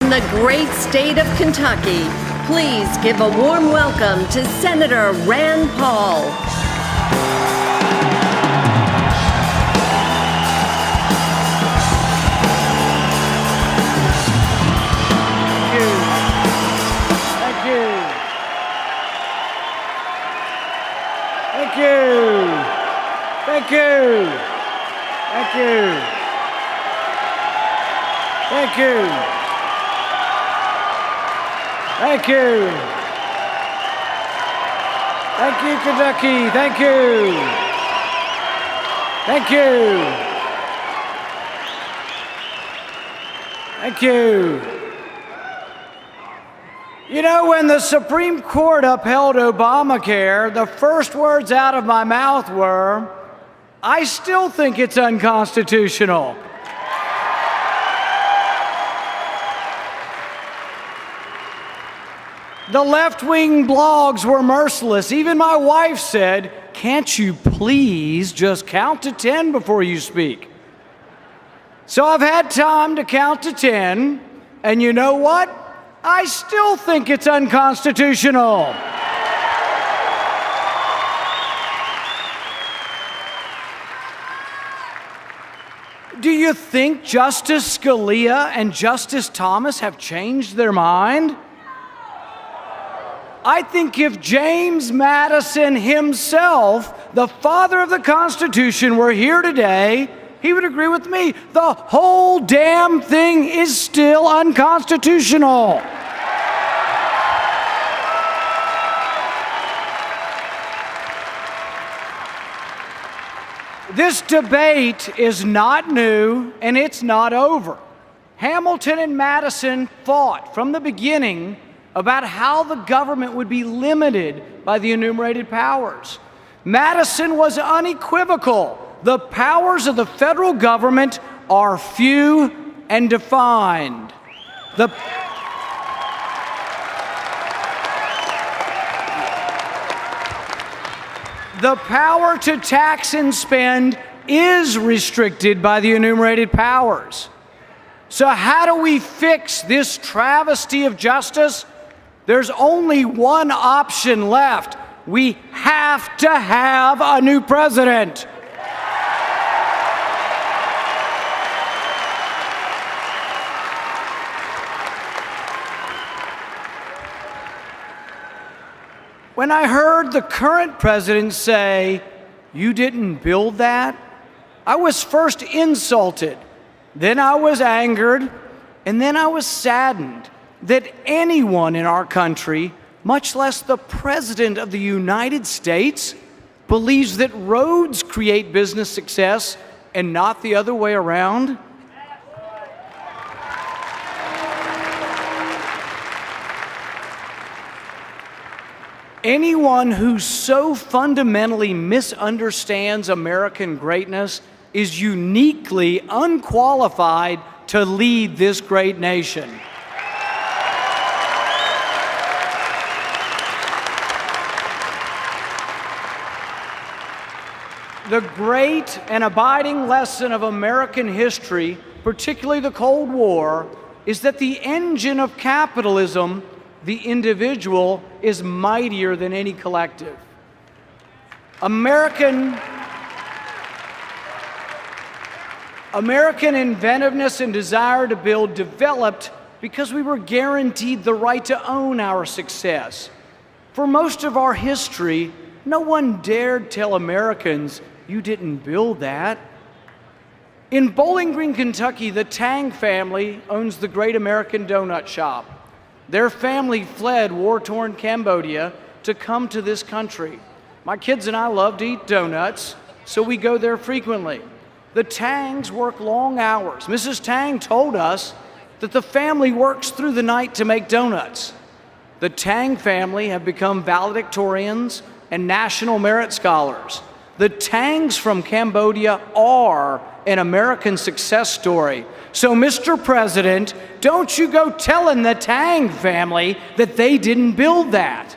from the great state of Kentucky, please give a warm welcome to Senator Rand Paul. Thank you. Thank you, Kentucky. Thank you. You know, when the Supreme Court upheld Obamacare, the first words out of my mouth were, I still think it's unconstitutional. The left-wing blogs were merciless. Even my wife said, can't you please just count to 10 before you speak? So I've had time to count to 10, and you know what? I still think it's unconstitutional. Do you think Justice Scalia and Justice Thomas have changed their mind? I think if James Madison himself, the father of the Constitution, were here today, he would agree with me. The whole damn thing is still unconstitutional. This debate is not new, and it's not over. Hamilton and Madison fought from the beginning about how the government would be limited by the enumerated powers. Madison was unequivocal. The powers of the federal government are few and defined. The power to tax and spend is restricted by the enumerated powers. So how do we fix this travesty of justice? There's only one option left. We have to have a new president. When I heard the current president say, "You didn't build that," I was first insulted, then I was angered, and then I was saddened that anyone in our country, much less the President of the United States, believes that roads create business success and not the other way around. Anyone who so fundamentally misunderstands American greatness is uniquely unqualified to lead this great nation. The great and abiding lesson of American history, particularly the Cold War, is that the engine of capitalism, the individual, is mightier than any collective. American inventiveness and desire to build developed because we were guaranteed the right to own our success. For most of our history, no one dared tell Americans, "You didn't build that." In Bowling Green, Kentucky, the Tang family owns the Great American Donut Shop. Their family fled war-torn Cambodia to come to this country. My kids and I love to eat donuts, so we go there frequently. The Tangs work long hours. Mrs. Tang told us that the family works through the night to make donuts. The Tang family have become valedictorians and national merit scholars. The Tangs from Cambodia are an American success story. So, Mr. President, don't you go telling the Tang family that they didn't build that.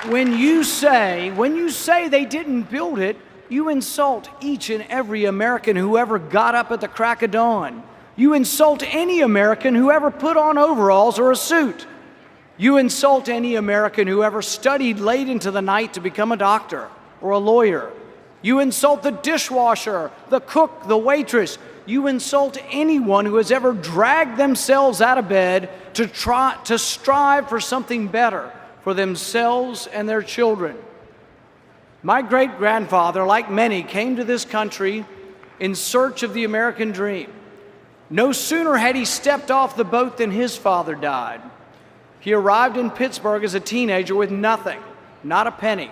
When you say they didn't build it, you insult each and every American who ever got up at the crack of dawn. You insult any American who ever put on overalls or a suit. You insult any American who ever studied late into the night to become a doctor or a lawyer. You insult the dishwasher, the cook, the waitress. You insult anyone who has ever dragged themselves out of bed to strive for something better for themselves and their children. My great-grandfather, like many, came to this country in search of the American dream. No sooner had he stepped off the boat than his father died. He arrived in Pittsburgh as a teenager with nothing, not a penny.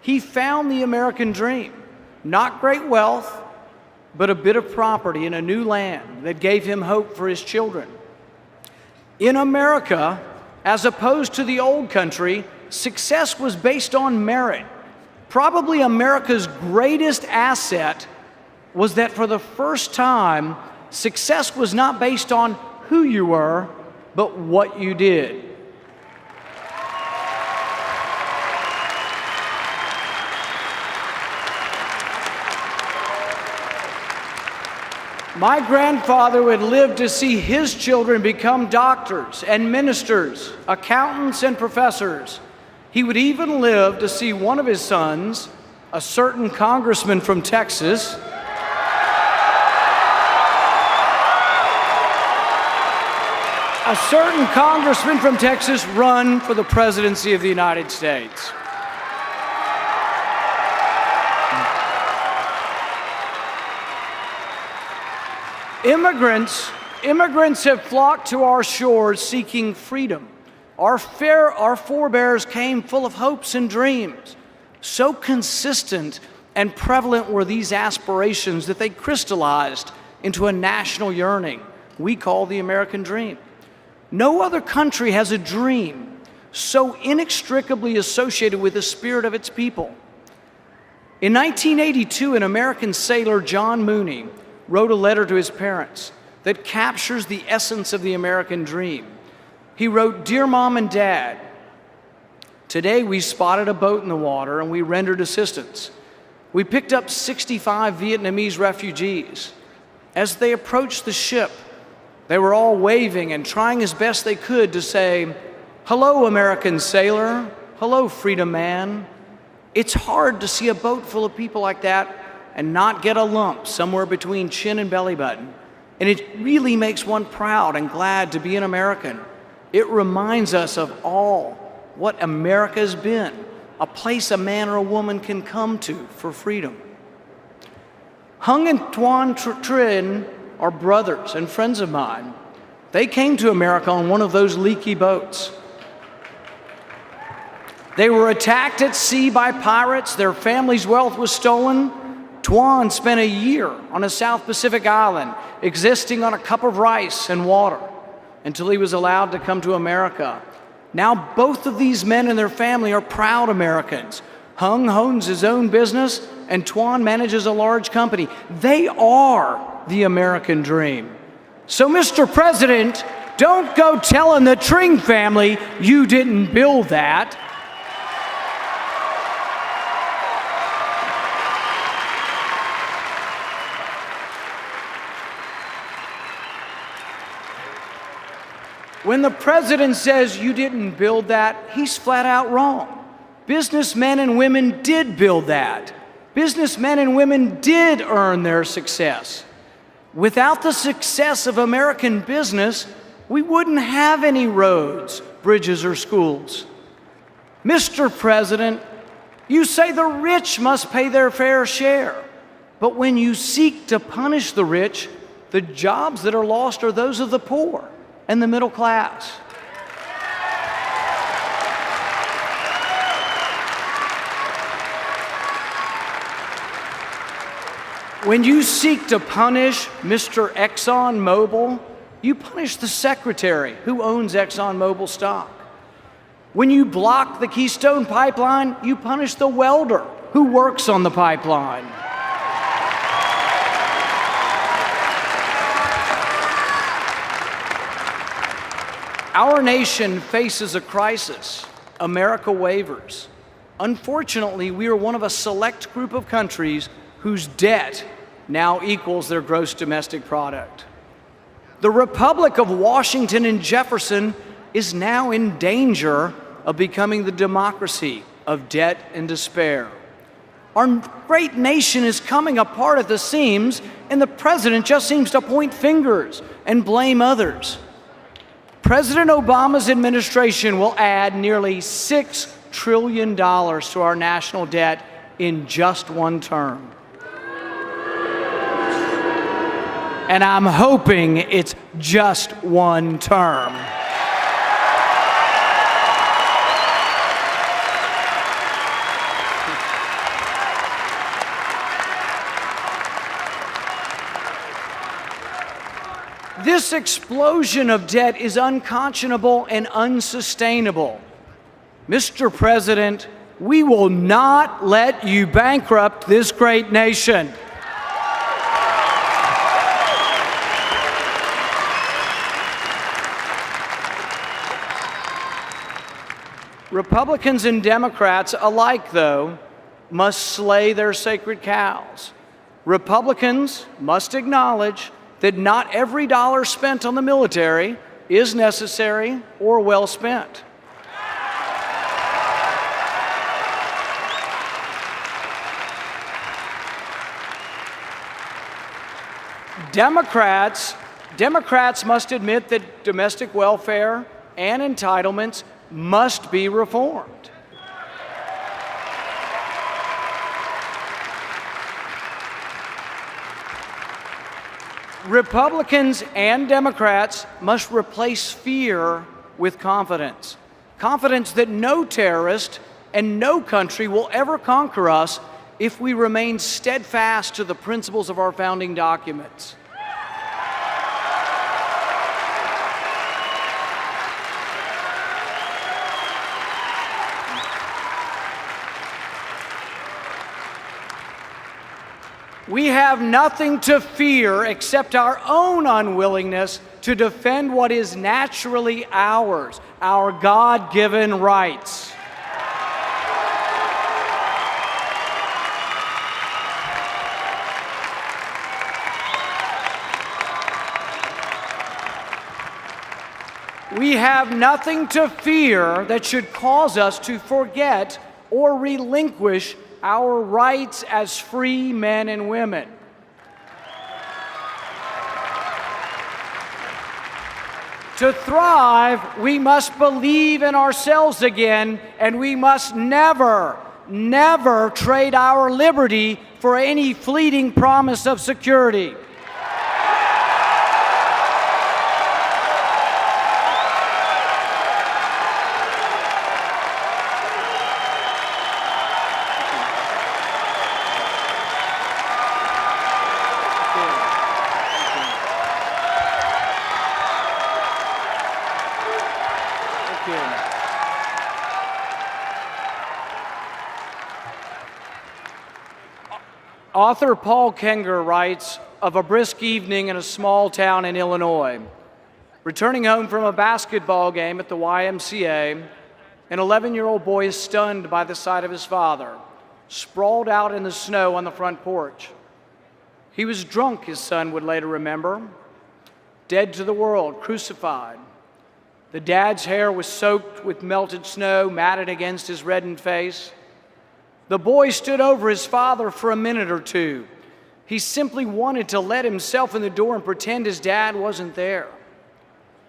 He found the American dream, not great wealth, but a bit of property in a new land that gave him hope for his children. In America, as opposed to the old country, success was based on merit. Probably America's greatest asset was that for the first time, success was not based on who you were, but what you did. My grandfather would live to see his children become doctors and ministers, accountants and professors. He would even live to see one of his sons, a certain congressman from Texas, run for the presidency of the United States. Immigrants have flocked to our shores seeking freedom. Our forebears came full of hopes and dreams. So consistent and prevalent were these aspirations that they crystallized into a national yearning we call the American dream. No other country has a dream so inextricably associated with the spirit of its people. In 1982, an American sailor, John Mooney, wrote a letter to his parents that captures the essence of the American dream. He wrote, "Dear Mom and Dad, today we spotted a boat in the water and we rendered assistance. We picked up 65 Vietnamese refugees. As they approached the ship, they were all waving and trying as best they could to say, 'Hello, American sailor. Hello, freedom man.' It's hard to see a boat full of people like that and not get a lump somewhere between chin and belly button. And it really makes one proud and glad to be an American. It reminds us of all what America has been, a place a man or a woman can come to for freedom." Hung and Tuan Trinh are brothers and friends of mine. They came to America on one of those leaky boats. They were attacked at sea by pirates. Their family's wealth was stolen. Tuan spent a year on a South Pacific island, existing on a cup of rice and water, until he was allowed to come to America. Now both of these men and their family are proud Americans. Hung owns his own business, and Tuan manages a large company. They are the American dream. So, Mr. President, don't go telling the Trinh family you didn't build that. When the president says you didn't build that, he's flat out wrong. Businessmen and women did build that. Businessmen and women did earn their success. Without the success of American business, we wouldn't have any roads, bridges, or schools. Mr. President, you say the rich must pay their fair share, but when you seek to punish the rich, the jobs that are lost are those of the poor and the middle class. When you seek to punish Mr. ExxonMobil, you punish the secretary who owns ExxonMobil stock. When you block the Keystone Pipeline, you punish the welder who works on the pipeline. Our nation faces a crisis, America wavers. Unfortunately, we are one of a select group of countries whose debt now equals their gross domestic product. The Republic of Washington and Jefferson is now in danger of becoming the democracy of debt and despair. Our great nation is coming apart at the seams, and the president just seems to point fingers and blame others. President Obama's administration will add nearly $6 trillion to our national debt in just one term. And I'm hoping it's just one term. This explosion of debt is unconscionable and unsustainable. Mr. President, we will not let you bankrupt this great nation. Republicans and Democrats alike, though, must slay their sacred cows. Republicans must acknowledge that not every dollar spent on the military is necessary or well spent. Democrats must admit that domestic welfare and entitlements must be reformed. Republicans and Democrats must replace fear with confidence. Confidence that no terrorist and no country will ever conquer us if we remain steadfast to the principles of our founding documents. We have nothing to fear except our own unwillingness to defend what is naturally ours, our God-given rights. We have nothing to fear that should cause us to forget or relinquish our rights as free men and women. To thrive, we must believe in ourselves again, and we must never, never trade our liberty for any fleeting promise of security. Author Paul Kenger writes of a brisk evening in a small town in Illinois. Returning home from a basketball game at the YMCA, an 11-year-old boy is stunned by the sight of his father, sprawled out in the snow on the front porch. He was drunk, his son would later remember, dead to the world, crucified. The dad's hair was soaked with melted snow, matted against his reddened face. The boy stood over his father for a minute or two. He simply wanted to let himself in the door and pretend his dad wasn't there.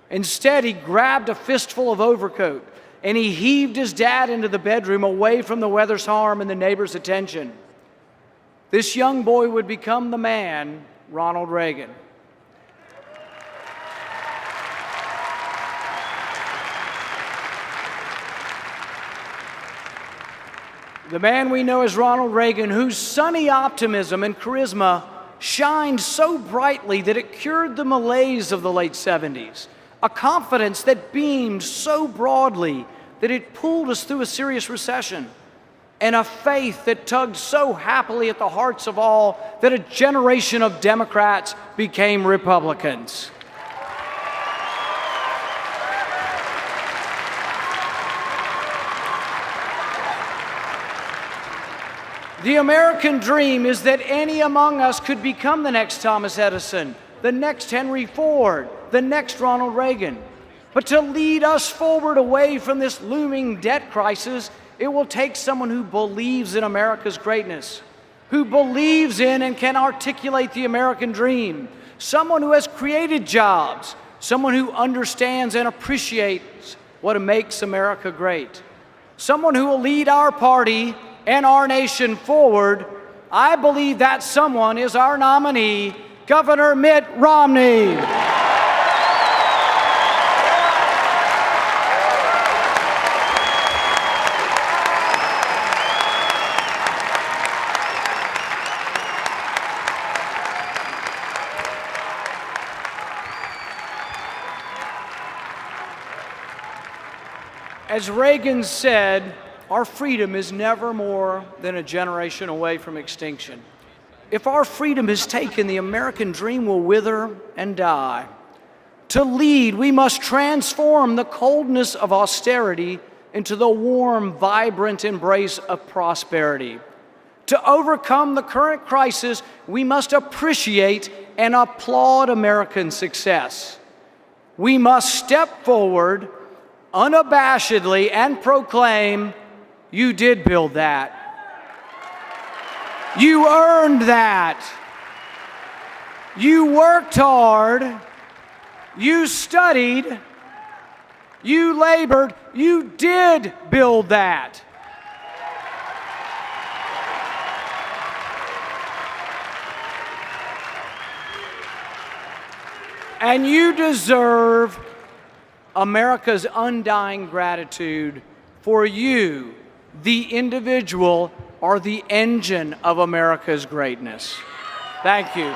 Instead, he grabbed a fistful of overcoat and he heaved his dad into the bedroom away from the weather's harm and the neighbor's attention. This young boy would become the man, Ronald Reagan. The man we know as Ronald Reagan, whose sunny optimism and charisma shined so brightly that it cured the malaise of the late 70s. A confidence that beamed so broadly that it pulled us through a serious recession. And a faith that tugged so happily at the hearts of all that a generation of Democrats became Republicans. The American dream is that any among us could become the next Thomas Edison, the next Henry Ford, the next Ronald Reagan. But to lead us forward away from this looming debt crisis, it will take someone who believes in America's greatness, who believes in and can articulate the American dream, someone who has created jobs, someone who understands and appreciates what makes America great, someone who will lead our party and our nation forward. I believe that someone is our nominee, Governor Mitt Romney. As Reagan said, our freedom is never more than a generation away from extinction. If our freedom is taken, the American dream will wither and die. To lead, we must transform the coldness of austerity into the warm, vibrant embrace of prosperity. To overcome the current crisis, we must appreciate and applaud American success. We must step forward unabashedly and proclaim, "You did build that. You earned that. You worked hard. You studied. You labored. You did build that." And you deserve America's undying gratitude, for you, the individual, are the engine of America's greatness. Thank you.